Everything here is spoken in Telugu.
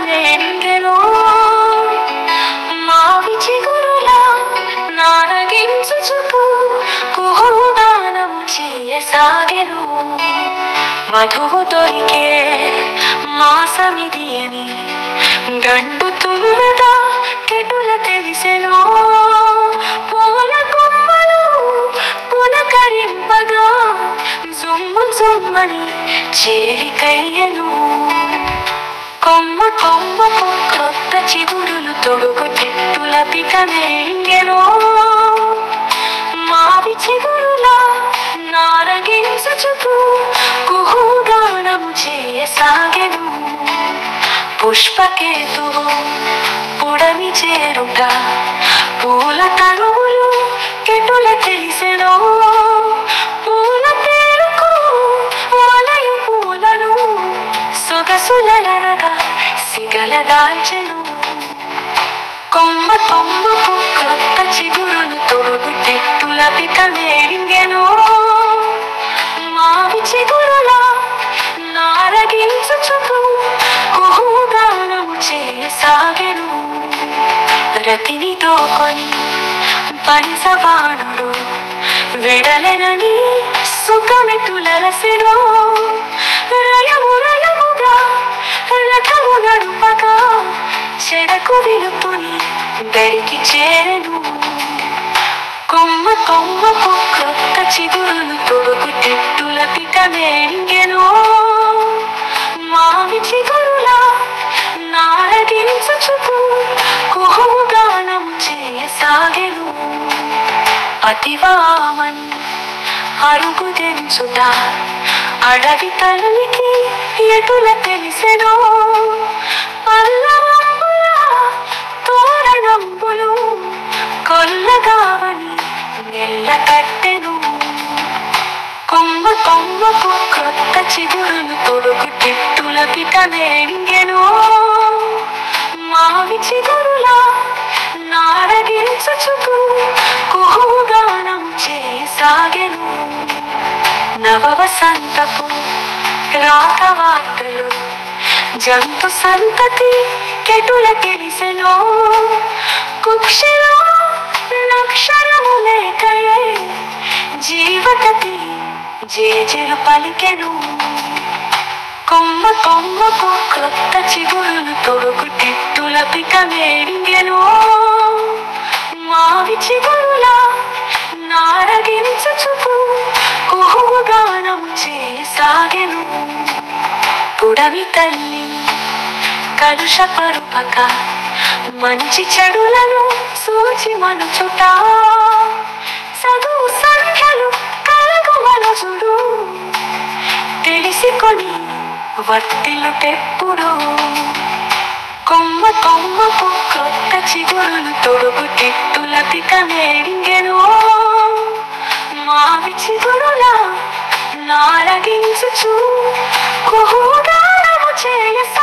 నేంగెను మావి చిగురులా నారగించుచుకు కుహుగానము చేయసాగెను మధువు దొరికే మాసమిది అని గండు తుమ్మెద కెటుల తెలిసెను పూల కొమ్మలు పులకరింపగా జుమ్ము జుమ్మని చేరికయ్యెను కొమ్మ కొమ్మకు క్రొత్త చిగురులు తొడుగు చెట్టుల పిట నేంగెను మావి చిగురులా నారగించుచుకు కుహుగానము చేయసాగెను పుష్పకేతువు పుడమి చేరుట పూల తరువులు కెటుల తెలిసెను పూల పేరుకు వలయు పూలను సొగసులనగా సిగల దాల్చెను కొమ్మ కొమ్మకు క్రొత్త చిగురులు తొడుగు చెట్టుల పిట నేంగెను మావి చిగురులా నారగించుచుకు కుహుగానము చేయసాగెను రతిని దోకొని పంచబాణుడు వెడలెనని సుఖమెటులరసెను రయము రయముగా రథము నడుపగా చెరకు విలుపుని దరికి చేరెను కొమ్మ కొమ్మకు క్రొత్త చిగురులు తొడుగు చెట్టుల పిట నేంగెను మావి చిగురులా నారగించుచుకు కుహుగానము చేయసాగెను అతివామన్ అరుగుదెంచుట అడవి తల్లికి ఎటుల తెలిసెను పల్లవంబుల తోరణంబులు కొల్లగావని నెల్ల కట్టెను కొమ్మ కొమ్మకు క్రొత్త చిగురులు తొడుగు చెట్టుల పిట నేంగెను మావి చిగురులా నారగించుచుకు కుహుగానము చేయసాగెను నవవసంతపు రాకవార్తలు జంతు సంతతి కెటుల తెలిసెను కుక్షిలో నక్షరము లేకయే జీవతతి జేజెలు పలికెను కొమ్మ కొమ్మకు క్రొత్త చిగురులు తొడుగు చెట్టుల పిట నేంగెను మావి చిగురులా నారగించుచుకు కుహుగానము చేయసాగెను పుడమి తల్లి కలుషపరుపక మంచి చెడులను సూచి మనుచుట చదువు సంఖ్యలు కలగు మనసుడు తెలిసికొని వర్తిల్లుటెప్పుడు కొమ్మ కొమ్మకు క్రొత్త చిగురులు తొడుగు చెట్టుల పిట నేంగెను మావి చిగురులా నారగించుచు కుహుగానము చేయసాగెను